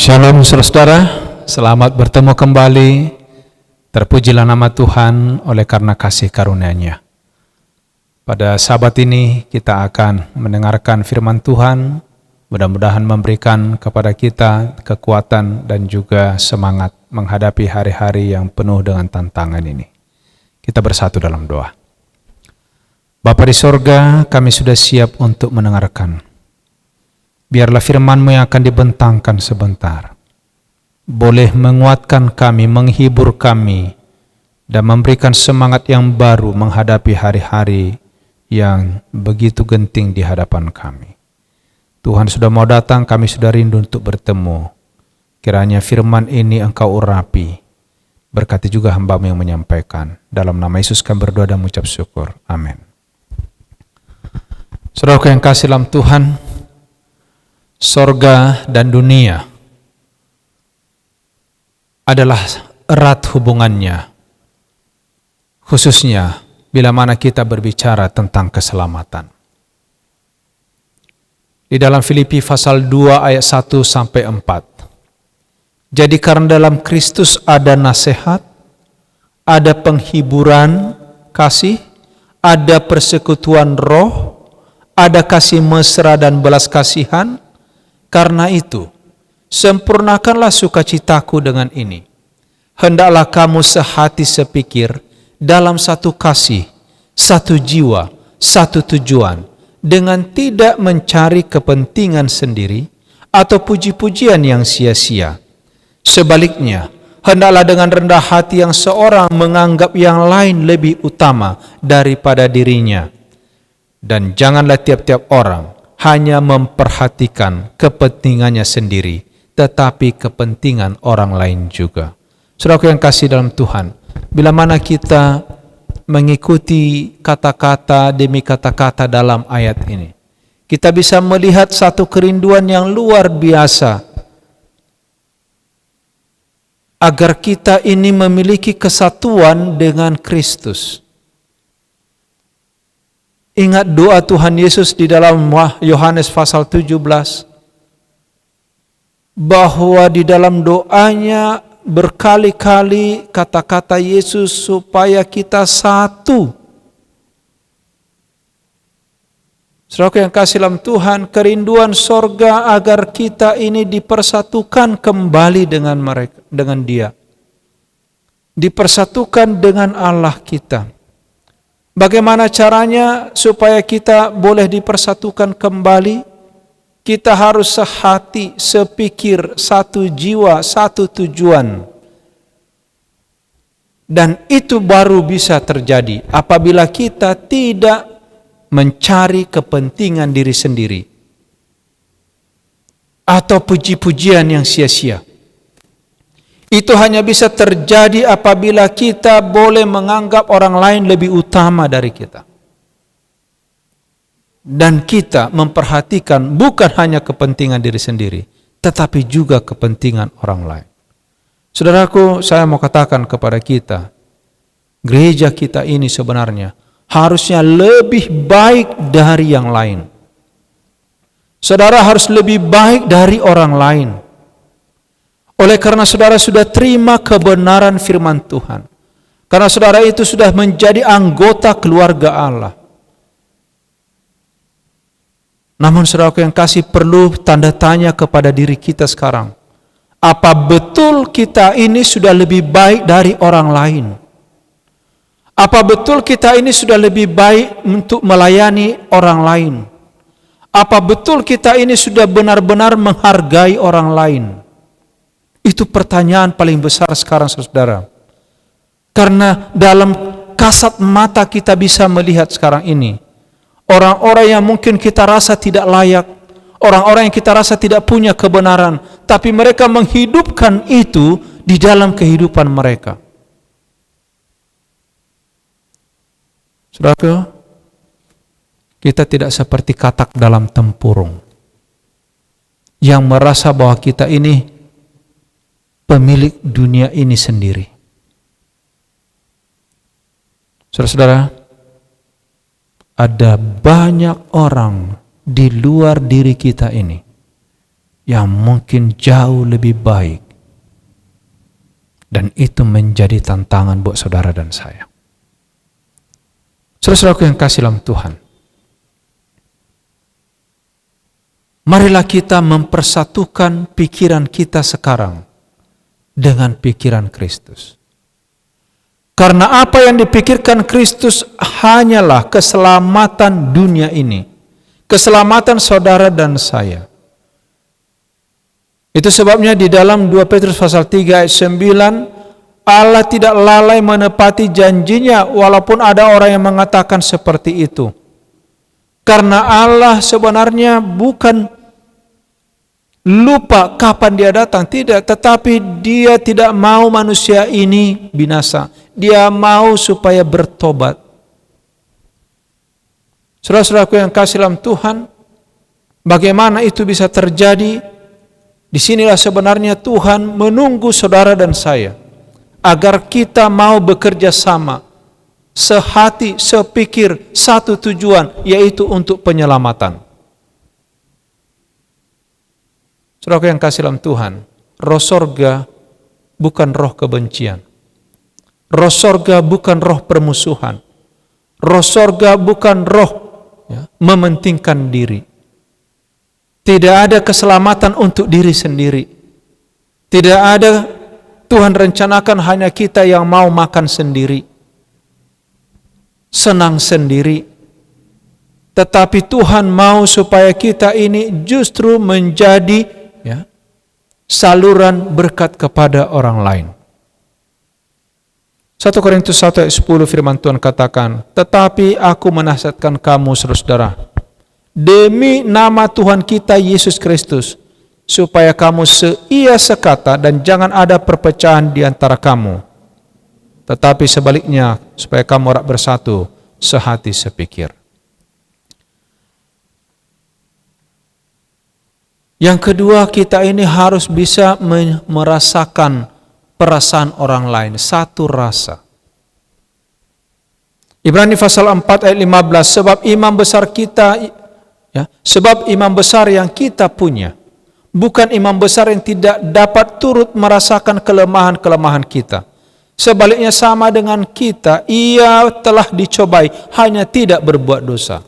Shalom saudara-saudara, selamat bertemu kembali. Terpujilah nama Tuhan oleh karena kasih karunia-Nya. Pada sahabat ini kita akan mendengarkan firman Tuhan, mudah-mudahan memberikan kepada kita kekuatan dan juga semangat menghadapi hari-hari yang penuh dengan tantangan ini. Kita bersatu dalam doa. Bapa di sorga, kami sudah siap untuk mendengarkan. Biarlah firman-Mu yang akan dibentangkan sebentar boleh menguatkan kami, menghibur kami, dan memberikan semangat yang baru menghadapi hari-hari yang begitu genting di hadapan kami. Tuhan sudah mau datang, kami sudah rindu untuk bertemu. Kiranya firman ini Engkau urapi. Berkati juga hamba-Mu yang menyampaikan. Dalam nama Yesus kami berdoa dan mengucap syukur. Amin. Saudaraku yang kasih dalam Tuhan, sorga dan dunia adalah erat hubungannya, khususnya bila mana kita berbicara tentang keselamatan. Di dalam Filipi pasal 2 ayat 1 sampai 4. Jadi karena dalam Kristus ada nasihat, ada penghiburan kasih, ada persekutuan roh, ada kasih mesra dan belas kasihan. Karena itu, sempurnakanlah sukacitaku dengan ini. Hendaklah kamu sehati sepikir dalam satu kasih, satu jiwa, satu tujuan, dengan tidak mencari kepentingan sendiri atau puji-pujian yang sia-sia. Sebaliknya, hendaklah dengan rendah hati yang seorang menganggap yang lain lebih utama daripada dirinya. Dan janganlah tiap-tiap orang hanya memperhatikan kepentingannya sendiri, tetapi kepentingan orang lain juga. Saudaraku yang kasih dalam Tuhan, bila mana kita mengikuti kata-kata demi kata-kata dalam ayat ini, kita bisa melihat satu kerinduan yang luar biasa agar kita ini memiliki kesatuan dengan Kristus. Ingat doa Tuhan Yesus di dalam Yohanes pasal 17, bahwa di dalam doanya berkali-kali kata-kata Yesus supaya kita satu. Saudaraku yang kasih dalam Tuhan, kerinduan sorga agar kita ini dipersatukan kembali dengan mereka, dengan Dia. Dipersatukan dengan Allah kita. Bagaimana caranya supaya kita boleh dipersatukan kembali? Kita harus sehati, sepikir, satu jiwa, satu tujuan. Dan itu baru bisa terjadi apabila kita tidak mencari kepentingan diri sendiri atau puji-pujian yang sia-sia. Itu hanya bisa terjadi apabila kita boleh menganggap orang lain lebih utama dari kita. Dan kita memperhatikan bukan hanya kepentingan diri sendiri, tetapi juga kepentingan orang lain. Saudaraku, saya mau katakan kepada kita, gereja kita ini sebenarnya harusnya lebih baik dari yang lain. Saudara harus lebih baik dari orang lain. Oleh karena saudara sudah terima kebenaran firman Tuhan. Karena saudara itu sudah menjadi anggota keluarga Allah. Namun saudaraku yang kasih, perlu tanda tanya kepada diri kita sekarang. Apa betul kita ini sudah lebih baik dari orang lain? Apa betul kita ini sudah lebih baik untuk melayani orang lain? Apa betul kita ini sudah benar-benar menghargai orang lain? Itu pertanyaan paling besar sekarang saudara. Karena dalam kasat mata kita bisa melihat sekarang ini, orang-orang yang mungkin kita rasa tidak layak, orang-orang yang kita rasa tidak punya kebenaran, tapi mereka menghidupkan itu di dalam kehidupan mereka. Saudara, kita tidak seperti katak dalam tempurung yang merasa bahwa kita ini pemilik dunia ini sendiri. Saudara-saudara, ada banyak orang di luar diri kita ini yang mungkin jauh lebih baik. Dan itu menjadi tantangan buat saudara dan saya. Saudara-saudaraku yang kasih dalam Tuhan, marilah kita mempersatukan pikiran kita sekarang dengan pikiran Kristus. Karena apa yang dipikirkan Kristus hanyalah keselamatan dunia ini, keselamatan saudara dan saya. Itu sebabnya di dalam 2 Petrus pasal 3 ayat 9, Allah tidak lalai menepati janjinya walaupun ada orang yang mengatakan seperti itu. Karena Allah sebenarnya bukan lupa kapan dia datang, tidak, tetapi dia tidak mau manusia ini binasa. Dia mau supaya bertobat. Saudara-saudaraku yang kasih dalam Tuhan, bagaimana itu bisa terjadi? Disinilah sebenarnya Tuhan menunggu saudara dan saya agar kita mau bekerja sama, sehati, sepikir, satu tujuan, yaitu untuk penyelamatan. Saudara yang kasih dalam Tuhan, roh sorga bukan roh kebencian. Roh sorga bukan roh permusuhan. Roh sorga bukan roh mementingkan diri. Tidak ada keselamatan untuk diri sendiri. Tidak ada Tuhan rencanakan hanya kita yang mau makan sendiri, senang sendiri. Tetapi Tuhan mau supaya kita ini justru menjadi saluran berkat kepada orang lain. 1 Korintus 1 ayat 10 firman Tuhan katakan, tetapi aku menasihatkan kamu saudara-saudara, demi nama Tuhan kita Yesus Kristus, supaya kamu seia sekata dan jangan ada perpecahan di antara kamu. Tetapi sebaliknya, supaya kamu bersatu, sehati sepikir. Yang kedua, kita ini harus bisa merasakan perasaan orang lain, satu rasa. Ibrani pasal 4 ayat 15, sebab imam besar kita, sebab imam besar yang kita punya, bukan imam besar yang tidak dapat turut merasakan kelemahan-kelemahan kita. Sebaliknya sama dengan kita, ia telah dicobai, hanya tidak berbuat dosa.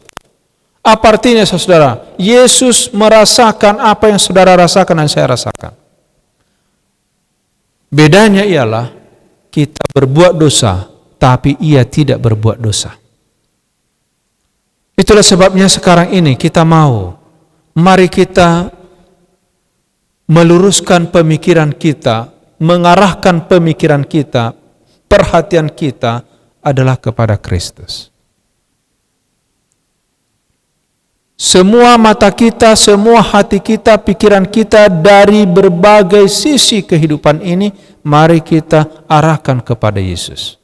Apa artinya saudara? Yesus merasakan apa yang saudara rasakan dan saya rasakan. Bedanya ialah kita berbuat dosa, tapi ia tidak berbuat dosa. Itulah sebabnya sekarang ini kita mari kita meluruskan pemikiran kita, mengarahkan pemikiran kita, perhatian kita adalah kepada Kristus. Semua mata kita, semua hati kita, pikiran kita dari berbagai sisi kehidupan ini, mari kita arahkan kepada Yesus.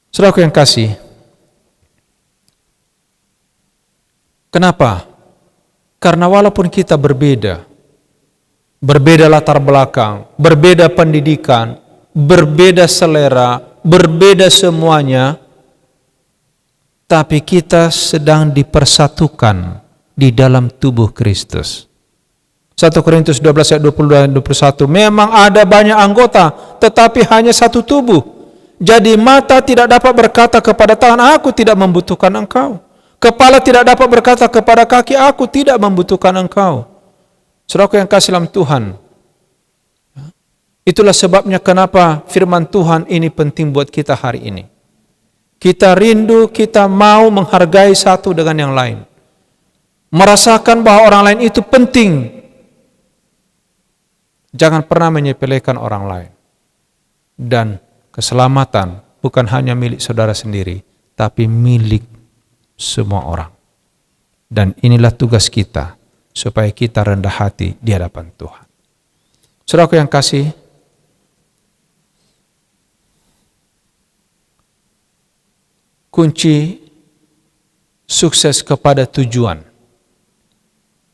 Saudaraku yang kasih, kenapa? Karena walaupun kita berbeda latar belakang, berbeda pendidikan, berbeda selera, berbeda semuanya, tapi kita sedang dipersatukan di dalam tubuh Kristus. 1 Korintus 12 ayat 22 dan 21, memang ada banyak anggota, tetapi hanya satu tubuh. Jadi mata tidak dapat berkata kepada tangan, aku tidak membutuhkan engkau. Kepala tidak dapat berkata kepada kaki, aku tidak membutuhkan engkau. Saudaraku yang kasih dalam Tuhan, itulah sebabnya kenapa firman Tuhan ini penting buat kita hari ini. Kita rindu, kita mau menghargai satu dengan yang lain. Merasakan bahwa orang lain itu penting. Jangan pernah menyepelekan orang lain. Dan keselamatan bukan hanya milik saudara sendiri, tapi milik semua orang. Dan inilah tugas kita, supaya kita rendah hati di hadapan Tuhan. Saudaraku yang kasih, kunci sukses kepada tujuan,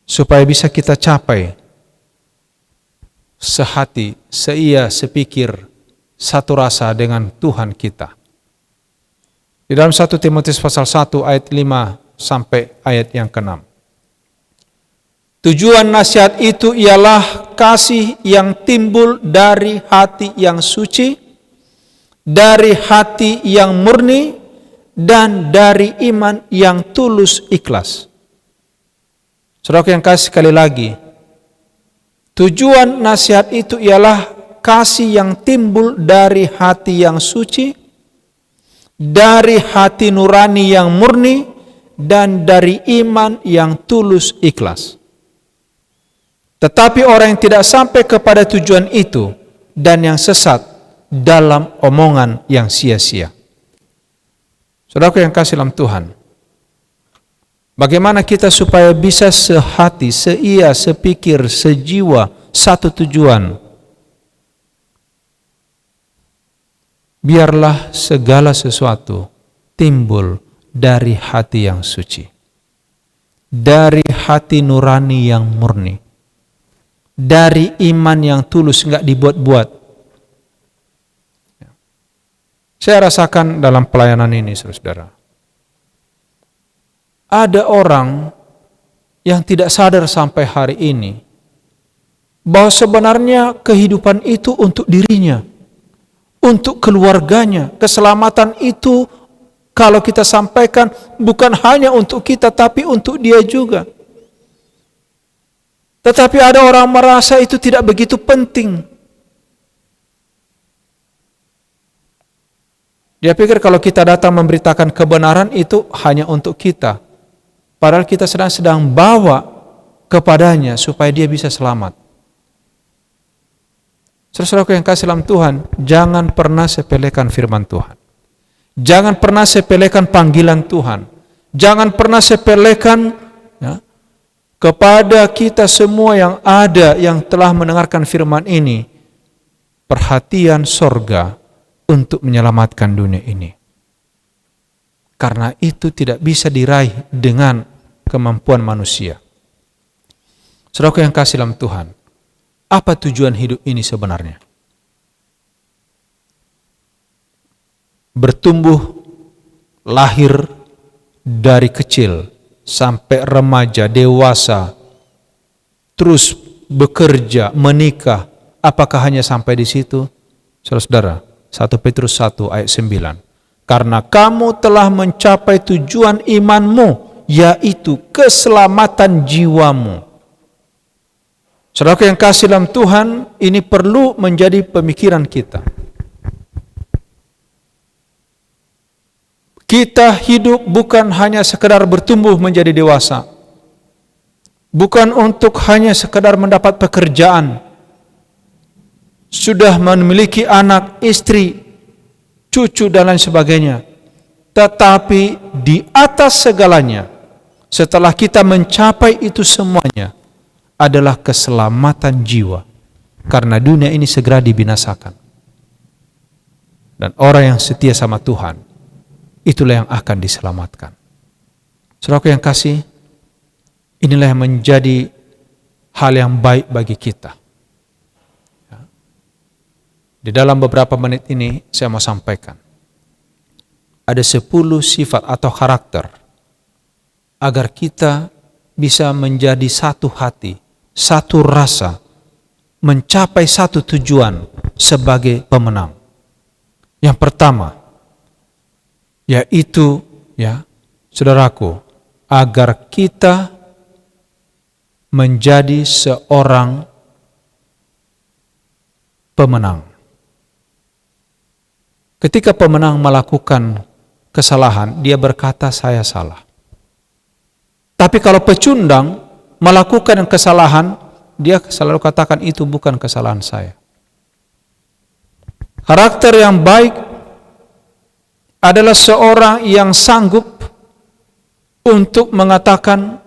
supaya bisa kita capai sehati, seia, sepikir, satu rasa dengan Tuhan kita. Di dalam 1 Timotius pasal 1 ayat 5 sampai ayat yang ke-6. Tujuan nasihat itu ialah kasih yang timbul dari hati yang suci, dari hati yang murni, dan dari iman yang tulus ikhlas. Saudara yang kasih, sekali lagi, tujuan nasihat itu ialah kasih yang timbul dari hati yang suci, dari hati nurani yang murni, dan dari iman yang tulus ikhlas. Tetapi orang yang tidak sampai kepada tujuan itu dan yang sesat dalam omongan yang sia-sia. Saudaraku yang kasih dalam Tuhan, bagaimana kita supaya bisa sehati, seia, sepikir, sejiwa, satu tujuan? Biarlah segala sesuatu timbul dari hati yang suci, dari hati nurani yang murni, dari iman yang tulus, enggak dibuat-buat. Saya rasakan dalam pelayanan ini, saudara, ada orang yang tidak sadar sampai hari ini bahwa sebenarnya kehidupan itu untuk dirinya, untuk keluarganya. Keselamatan itu kalau kita sampaikan bukan hanya untuk kita, tapi untuk dia juga. Tetapi ada orang merasa itu tidak begitu penting. Dia pikir kalau kita datang memberitakan kebenaran itu hanya untuk kita. Padahal kita sedang bawa kepadanya supaya dia bisa selamat. Saudara-saudaraku yang kasih dalam Tuhan, jangan pernah sepelekan firman Tuhan. Jangan pernah sepelekan panggilan Tuhan. Jangan pernah sepelekan kepada kita semua yang ada, yang telah mendengarkan firman ini, perhatian sorga untuk menyelamatkan dunia ini. Karena itu tidak bisa diraih dengan kemampuan manusia. Saudaraku yang kasih dalam Tuhan, apa tujuan hidup ini sebenarnya? Bertumbuh, lahir dari kecil sampai remaja, dewasa, terus bekerja, menikah. Apakah hanya sampai di situ? Saudara-saudara, 1 Petrus 1 ayat 9. Karena kamu telah mencapai tujuan imanmu, yaitu keselamatan jiwamu. Saudara yang kasih dalam Tuhan, ini perlu menjadi pemikiran kita. Kita hidup bukan hanya sekedar bertumbuh menjadi dewasa. Bukan untuk hanya sekedar mendapat pekerjaan. Sudah memiliki anak, istri, cucu dan lain sebagainya. Tetapi di atas segalanya, setelah kita mencapai itu semuanya, adalah keselamatan jiwa. Karena dunia ini segera dibinasakan. Dan orang yang setia sama Tuhan, itulah yang akan diselamatkan. Saudaraku yang kasih, inilah yang menjadi hal yang baik bagi kita. Di dalam beberapa menit ini saya mau sampaikan. Ada 10 sifat atau karakter agar kita bisa menjadi satu hati, satu rasa, mencapai satu tujuan sebagai pemenang. Yang pertama, yaitu saudaraku, agar kita menjadi seorang pemenang. Ketika pemenang melakukan kesalahan, dia berkata saya salah. Tapi kalau pecundang melakukan kesalahan, dia selalu katakan itu bukan kesalahan saya. Karakter yang baik adalah seorang yang sanggup untuk mengatakan,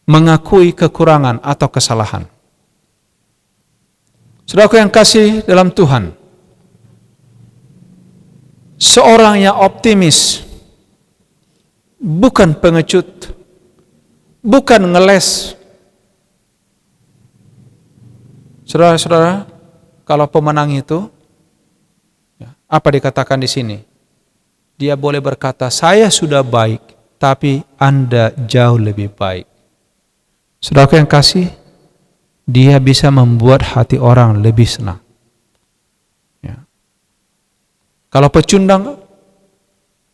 mengakui kekurangan atau kesalahan. Saudaraku yang kasih dalam Tuhan, seorang yang optimis, bukan pengecut, bukan ngeles. Saudara-saudara, kalau pemenang itu, apa dikatakan di sini? Dia boleh berkata, saya sudah baik, tapi Anda jauh lebih baik. Saudara yang kasih, dia bisa membuat hati orang lebih senang. Ya. Kalau pecundang,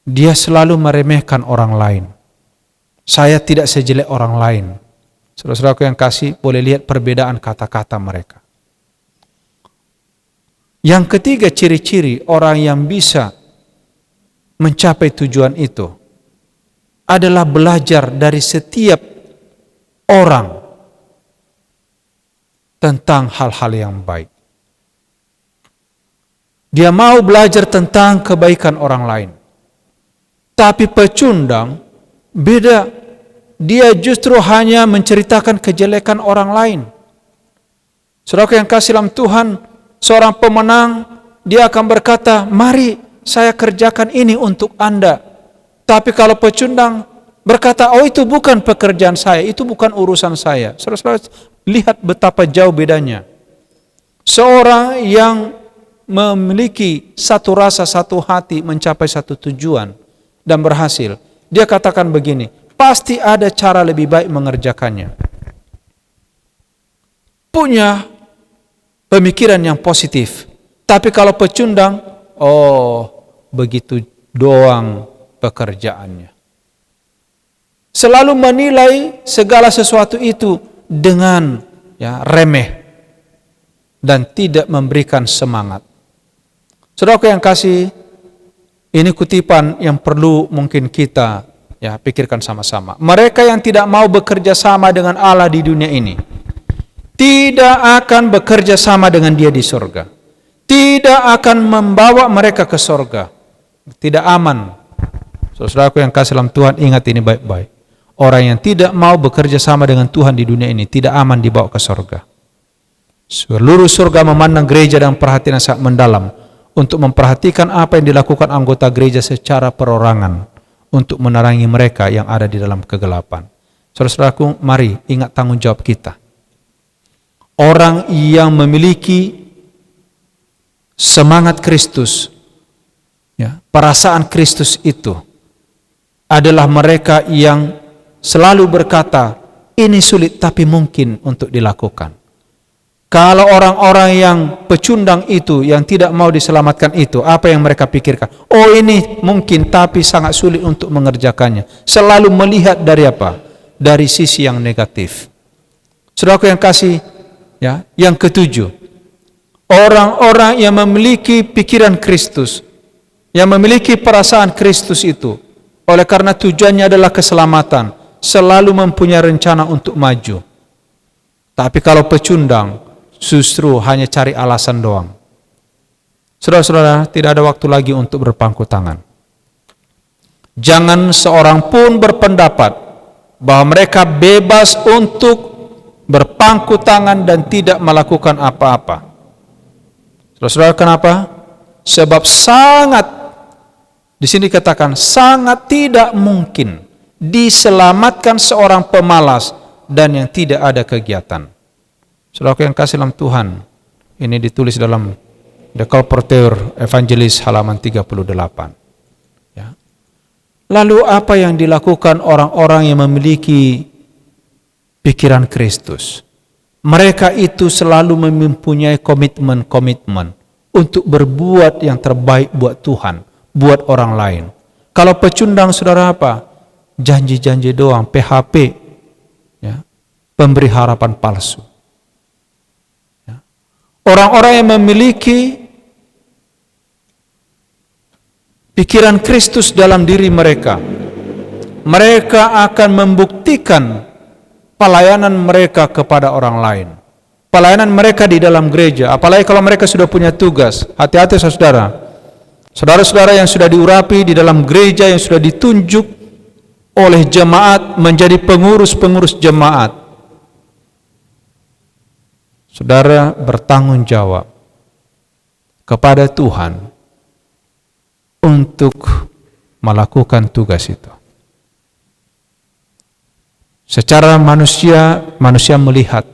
dia selalu meremehkan orang lain. Saya tidak sejelek orang lain. Saudara-saudaraku yang kasih, boleh lihat perbedaan kata-kata mereka. Yang ketiga ciri-ciri orang yang bisa mencapai tujuan itu adalah belajar dari setiap orang tentang hal-hal yang baik. Dia mau belajar tentang kebaikan orang lain. Tapi pecundang beda. Dia justru hanya menceritakan kejelekan orang lain. Saudara yang kasih dalam Tuhan, seorang pemenang, dia akan berkata, mari saya kerjakan ini untuk Anda. Tapi kalau pecundang berkata, oh itu bukan pekerjaan saya, itu bukan urusan saya. Saudara-saudara, lihat betapa jauh bedanya. Seorang yang memiliki satu rasa, satu hati, mencapai satu tujuan dan berhasil, dia katakan begini, pasti ada cara lebih baik mengerjakannya. Punya pemikiran yang positif. Tapi kalau pecundang, oh begitu doang pekerjaannya. Selalu menilai segala sesuatu itu dengan remeh dan tidak memberikan semangat. Saudaraku yang kasih, ini kutipan yang perlu mungkin kita pikirkan sama-sama. Mereka yang tidak mau bekerja sama dengan Allah di dunia ini, tidak akan bekerja sama dengan Dia di surga. Tidak akan membawa mereka ke surga. Tidak aman. Saudaraku yang kasih dalam Tuhan, ingat ini baik-baik. Orang yang tidak mau bekerja sama dengan Tuhan di dunia ini tidak aman dibawa ke surga. Seluruh surga memandang gereja dengan perhatian yang sangat mendalam untuk memperhatikan apa yang dilakukan anggota gereja secara perorangan untuk menerangi mereka yang ada di dalam kegelapan. Saudara-saudaraku, mari ingat tanggung jawab kita. Orang yang memiliki semangat Kristus, perasaan Kristus itu adalah mereka yang selalu berkata, ini sulit tapi mungkin untuk dilakukan. Kalau orang-orang yang pecundang itu, yang tidak mau diselamatkan itu, apa yang mereka pikirkan? Oh ini mungkin tapi sangat sulit untuk mengerjakannya. Selalu melihat dari apa? Dari sisi yang negatif. Saudaraku yang kasih, yang ketujuh, orang-orang yang memiliki pikiran Kristus, yang memiliki perasaan Kristus itu, oleh karena tujuannya adalah keselamatan, selalu mempunyai rencana untuk maju. Tapi kalau pecundang, justru hanya cari alasan doang. Saudara-saudara, tidak ada waktu lagi untuk berpangku tangan. Jangan seorang pun berpendapat bahwa mereka bebas untuk berpangku tangan dan tidak melakukan apa-apa. Saudara-saudara, kenapa? Sebab sangat, di sini dikatakan sangat tidak mungkin diselamatkan seorang pemalas dan yang tidak ada kegiatan. Saudara yang kasih dalam Tuhan, ini ditulis dalam The Colporteur Evangelis halaman 38. Lalu apa yang dilakukan orang-orang yang memiliki pikiran Kristus? Mereka itu selalu mempunyai komitmen untuk berbuat yang terbaik buat Tuhan, buat orang lain. Kalau pecundang, saudara apa? Janji-janji doang, PHP, pemberi harapan palsu. Orang-orang yang memiliki pikiran Kristus dalam diri mereka, mereka akan membuktikan pelayanan mereka kepada orang lain. Pelayanan mereka di dalam gereja, apalagi kalau mereka sudah punya tugas. Hati-hati saudara. Saudara-saudara yang sudah diurapi di dalam gereja, yang sudah ditunjuk oleh jemaat menjadi pengurus-pengurus jemaat. Saudara bertanggung jawab kepada Tuhan untuk melakukan tugas itu. Secara manusia melihat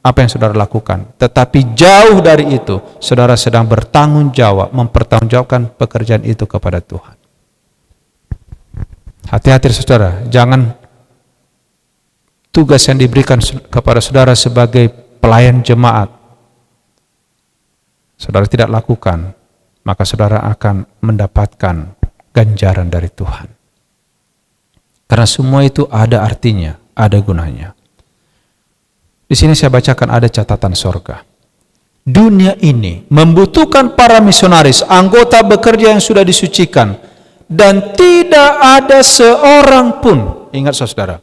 apa yang saudara lakukan. Tetapi jauh dari itu, saudara sedang bertanggung jawab, mempertanggungjawabkan pekerjaan itu kepada Tuhan. Hati-hati saudara, jangan tugas yang diberikan kepada saudara sebagai pelayan jemaat, saudara tidak lakukan, maka saudara akan mendapatkan ganjaran dari Tuhan. Karena semua itu ada artinya, ada gunanya. Di sini saya bacakan ada catatan sorga. Dunia ini membutuhkan para misionaris, anggota bekerja yang sudah disucikan, dan tidak ada seorang pun, ingat saudara,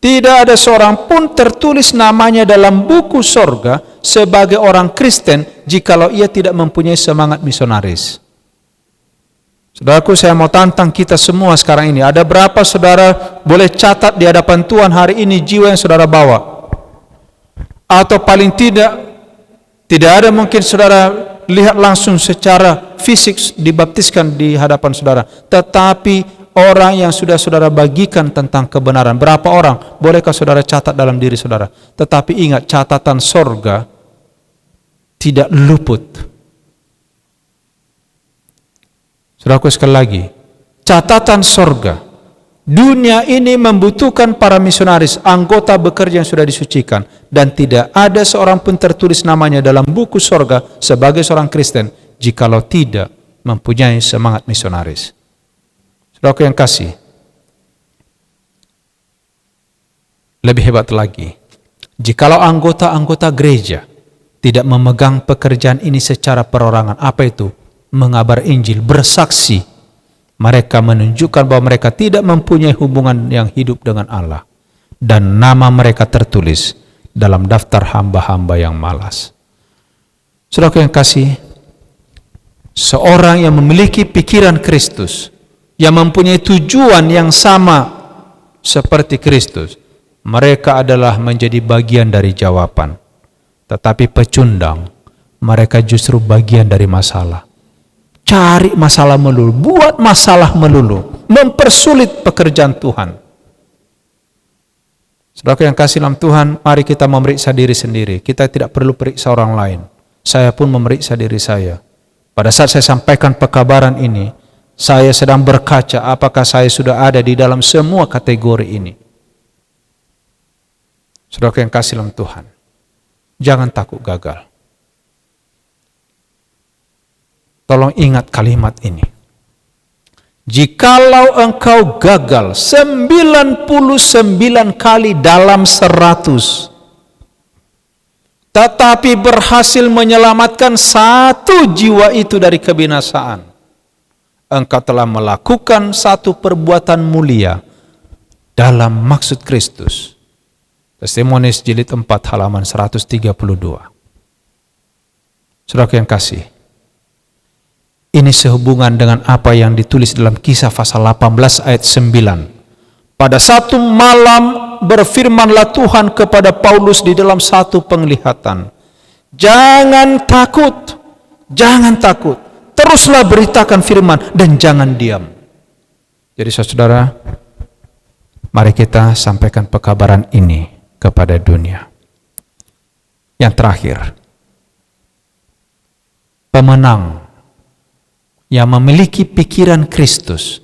tidak ada seorang pun tertulis namanya dalam buku sorga sebagai orang Kristen jikalau ia tidak mempunyai semangat misionaris. Saudaraku, saya mau tantang kita semua sekarang ini. Ada berapa saudara boleh catat di hadapan Tuhan hari ini jiwa yang saudara bawa? Atau paling tidak ada mungkin saudara lihat langsung secara fisik dibaptiskan di hadapan saudara. Tetapi orang yang sudah saudara bagikan tentang kebenaran, berapa orang? Bolehkah saudara catat dalam diri saudara? Tetapi ingat, catatan sorga tidak luput. Saudaraku, sekali lagi, catatan sorga. Dunia ini membutuhkan para misionaris, anggota bekerja yang sudah disucikan, dan tidak ada seorang pun tertulis namanya dalam buku sorga sebagai seorang Kristen jikalau tidak mempunyai semangat misionaris. Saudaraku yang kasih, lebih hebat lagi, jikalau anggota-anggota gereja tidak memegang pekerjaan ini secara perorangan. Apa itu? Mengabar Injil, bersaksi. Mereka menunjukkan bahwa mereka tidak mempunyai hubungan yang hidup dengan Allah, dan nama mereka tertulis dalam daftar hamba-hamba yang malas. Saudara yang kasih, seorang yang memiliki pikiran Kristus, yang mempunyai tujuan yang sama seperti Kristus, mereka adalah menjadi bagian dari jawaban. Tetapi pecundang, mereka justru bagian dari masalah. Cari masalah melulu, buat masalah melulu, mempersulit pekerjaan Tuhan. Saudara yang kasih dalam Tuhan, mari kita memeriksa diri sendiri. Kita tidak perlu periksa orang lain. Saya pun memeriksa diri saya. Pada saat saya sampaikan pekabaran ini, saya sedang berkaca apakah saya sudah ada di dalam semua kategori ini. Saudara yang kasih dalam Tuhan, jangan takut gagal. Tolong ingat kalimat ini. Jikalau engkau gagal 99 kali dalam 100, tetapi berhasil menyelamatkan satu jiwa itu dari kebinasaan, engkau telah melakukan satu perbuatan mulia dalam maksud Kristus. Testimonies jilid 4 halaman 132. Saudara yang kasih, ini sehubungan dengan apa yang ditulis dalam Kisah pasal 18 ayat 9. Pada satu malam berfirmanlah Tuhan kepada Paulus di dalam satu penglihatan. Jangan takut, jangan takut. Teruslah beritakan firman dan jangan diam. Jadi saudara, mari kita sampaikan pekabaran ini kepada dunia. Yang terakhir, pemenang yang memiliki pikiran Kristus,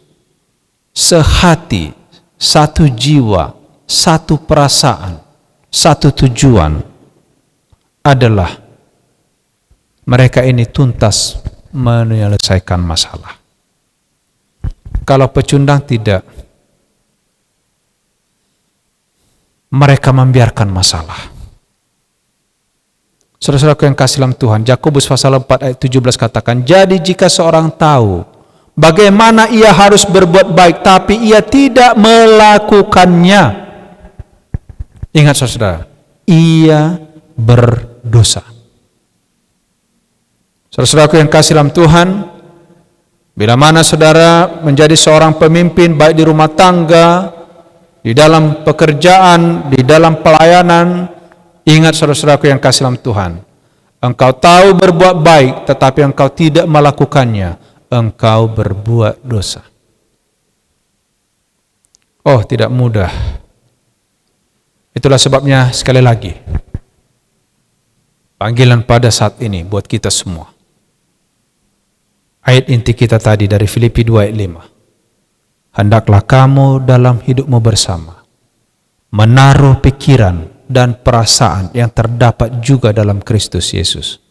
sehati, satu jiwa, satu perasaan, satu tujuan, adalah mereka ini tuntas menyelesaikan masalah. Kalau pecundang tidak, mereka membiarkan masalah. Saudara-saudaraku yang kasih dalam Tuhan, Yakobus pasal 4 ayat 17 katakan, jadi jika seorang tahu bagaimana ia harus berbuat baik, tapi ia tidak melakukannya, ingat saudara, ia berdosa. Saudara-saudaraku yang kasih dalam Tuhan, bila mana saudara menjadi seorang pemimpin baik di rumah tangga, di dalam pekerjaan, di dalam pelayanan, ingat saudara-saudaraku yang kasih dalam Tuhan, engkau tahu berbuat baik tetapi engkau tidak melakukannya, engkau berbuat dosa. Oh, tidak mudah. Itulah sebabnya sekali lagi, panggilan pada saat ini buat kita semua. Ayat inti kita tadi dari Filipi 2 ayat 5. Hendaklah kamu dalam hidupmu bersama menaruh pikiran dan perasaan yang terdapat juga dalam Kristus Yesus.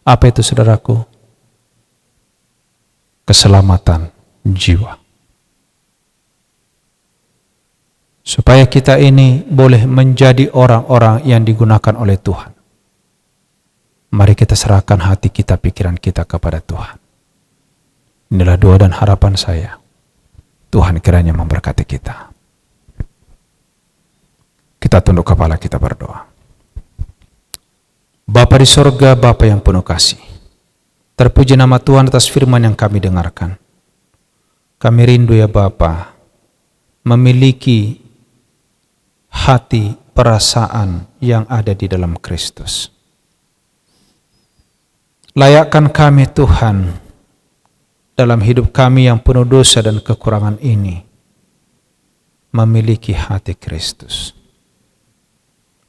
Apa itu saudaraku? Keselamatan jiwa. Supaya kita ini boleh menjadi orang-orang yang digunakan oleh Tuhan. Mari kita serahkan hati kita, pikiran kita kepada Tuhan. Inilah doa dan harapan saya. Tuhan kiranya memberkati kita. Kita tunduk kepala, kita berdoa. Bapa di sorga, Bapa yang penuh kasih. Terpuji nama Tuhan atas firman yang kami dengarkan. Kami rindu ya Bapa, memiliki hati perasaan yang ada di dalam Kristus. Layakkan kami Tuhan dalam hidup kami yang penuh dosa dan kekurangan ini, memiliki hati Kristus.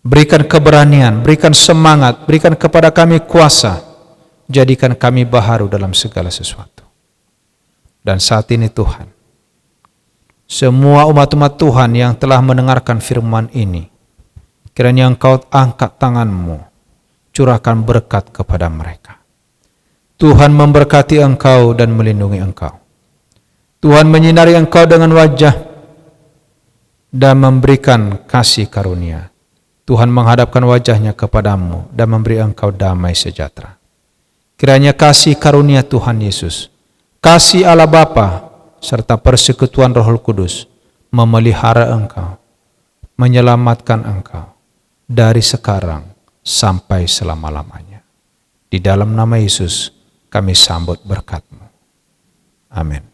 Berikan keberanian, berikan semangat, berikan kepada kami kuasa, jadikan kami baharu dalam segala sesuatu. Dan saat ini Tuhan, semua umat-umat Tuhan yang telah mendengarkan firman ini, kiranya Engkau angkat tangan-Mu, curahkan berkat kepada mereka. Tuhan memberkati engkau dan melindungi engkau. Tuhan menyinari engkau dengan wajah dan memberikan kasih karunia. Tuhan menghadapkan wajahnya kepadamu dan memberi engkau damai sejahtera. Kiranya kasih karunia Tuhan Yesus, kasih Allah Bapa, serta persekutuan Roh Kudus memelihara engkau, menyelamatkan engkau dari sekarang sampai selama-lamanya. Di dalam nama Yesus kami sambut berkat-Mu. Amin.